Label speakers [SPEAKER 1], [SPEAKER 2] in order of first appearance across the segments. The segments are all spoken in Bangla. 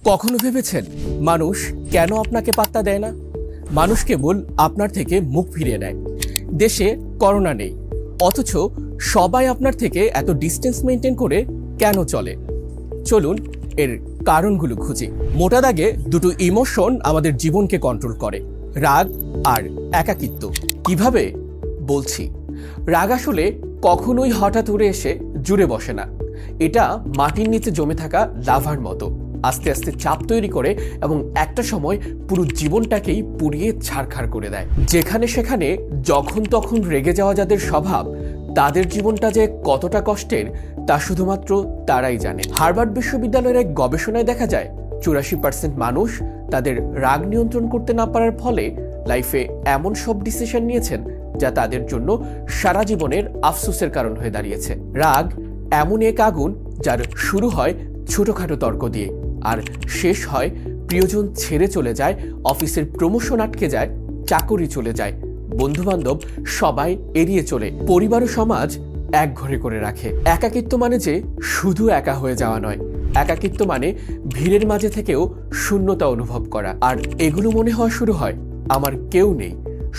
[SPEAKER 1] কখনো ভেবেছেন মানুষ কেন আপনাকে পাত্তা দেয় না? মানুষ কেবল আপনার থেকে মুখ ফিরিয়ে নেয়। দেশে করোনা নেই, অথচ সবাই আপনার থেকে এত ডিস্টেন্স মেনটেন করে কেন চলে? চলুন এর কারণগুলো খুঁজি। মোটা দাগে দুটো ইমোশন আমাদের জীবনকে কন্ট্রোল করে, রাগ আর একাকিত্ব। কিভাবে বলছি। রাগ আসলে কখনোই হঠাৎ উড়ে এসে জুড়ে বসে না। এটা মাটির নিচে জমে থাকা লাভার মতো, আস্তে আস্তে চাপ তৈরি করে এবং একটা সময় পুরো জীবনটাকেই পুড়িয়ে ছারখার করে দেয়। যেখানে সেখানে যখন তখন রেগে যাওয়া যাদের স্বভাব, তাদের জীবনটা যে কতটা কষ্টের তা শুধুমাত্র তারাই জানে। হার্ভার্ড বিশ্ববিদ্যালয়ের এক গবেষণায় দেখা যায় 84% মানুষ তাদের রাগ নিয়ন্ত্রণ করতে না পারার ফলে লাইফে এমন সব ডিসিশন নিয়েছেন যা তাদের জন্য সারা জীবনের আফসোসের কারণ হয়ে দাঁড়িয়েছে। রাগ এমন এক আগুন যার শুরু হয় ছোটখাটো তর্ক দিয়ে আর শেষ হয় প্রিয়জন ছেড়ে চলে যায়, অফিসের প্রমোশন আটকে যায়, চাকরি চলে যায়, বন্ধুবান্ধব সবাই এড়িয়ে চলে, পরিবার ও সমাজ এক ঘরে করে রাখে। একাকিত্ব মানে যে শুধু একা হয়ে যাওয়া নয়, একাকিত্ব মানে ভিড়ের মাঝে থেকেও শূন্যতা অনুভব করা। আর এগুলো মনে হওয়া শুরু হয় আমার কেউ নেই,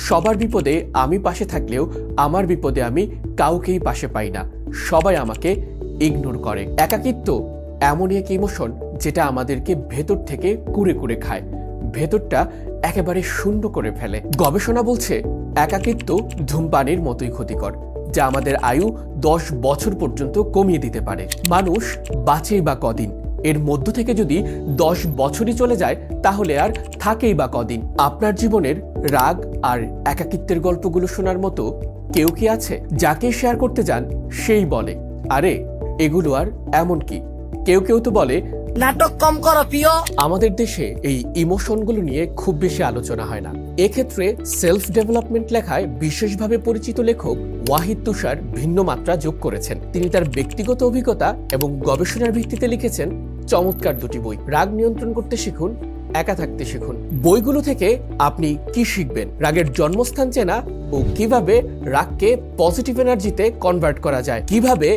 [SPEAKER 1] সবার বিপদে আমি পাশে থাকলেও আমার বিপদে আমি কাউকেই পাশে পাই না, সবাই আমাকে ইগনোর করে। একাকিত্ব এমনই এক ইমোশন যেটা আমাদেরকে ভেতর থেকে কুড়ে কুড়ে খায়, ভেতরটা একেবারে শূন্য করে ফেলে। গবেষণা বলছে একাকিত্ব ধূমপানের মতোই ক্ষতিকর, যা আমাদের আয়ু 10 বছর পর্যন্ত কমিয়ে দিতে পারে। মানুষ বাঁচেই বা কদিন? এর মধ্য থেকে যদি 10 বছরই চলে যায় তাহলে আর থাকেই বা কদিন? আপনার জীবনের রাগ আর একাকিত্বের গল্পগুলো শোনার মতো কেউ কি আছে? যাকে শেয়ার করতে যান সেই বলে আরে এগুলো আর এমন কি। কেউ কেউ তো বলে
[SPEAKER 2] নাটক কম করো প্রিয়।
[SPEAKER 1] আমাদের দেশে এই ইমোশনগুলো নিয়ে খুব বেশি আলোচনা হয় না। এক্ষেত্রে সেলফ ডেভেলপমেন্ট লেখায় বিশেষভাবে পরিচিত লেখক ওয়াহিদ তুষার ভিন্ন মাত্রা যোগ করেছেন। তিনি তার ব্যক্তিগত অভিজ্ঞতা এবং গবেষণার ভিত্তিতে লিখেছেন চমৎকার দুটি বই। রাগ নিয়ন্ত্রণ করতে শিখুন, একা থাকতে শিখুন। বইগুলো থেকে আপনি কি শিখবেন? রাগের জন্মস্থান চেনা ও কিভাবে রাগকে পজিটিভ এনার্জিতে কনভার্ট করা যায়, কিভাবে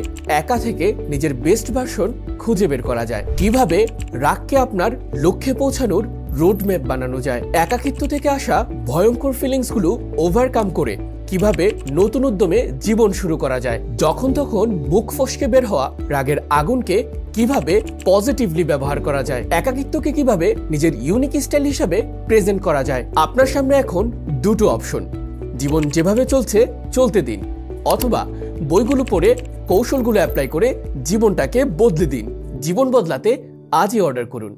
[SPEAKER 1] একা থেকে নিজের বেস্ট ভার্সন খুঁজে বের করা যায়, কিভাবে রাগকে আপনার লক্ষ্যে পৌঁছানোর রোডম্যাপ বানানো যায়, একাকিত্ব থেকে আসা ভয়ঙ্কর ফিলিংসগুলো ওভারকাম করে কিভাবে নতুন উদ্যমে জীবন শুরু করা যায়, যখন তখন মুখ ফসকে বের হওয়া রাগের আগুনকে কিভাবে পজিটিভলি ব্যবহার করা যায়, একাকিত্বকে কিভাবে নিজের ইউনিক স্টাইল হিসাবে প্রেজেন্ট করা যায়। আপনার সামনে এখন দুটো অপশন, জীবন যেভাবে চলছে চলতে দিন, অথবা বইগুলো পড়ে কৌশলগুলো অ্যাপ্লাই করে জীবনটাকে বদলে দিন। জীবন বদলাতে আজই অর্ডার করুন।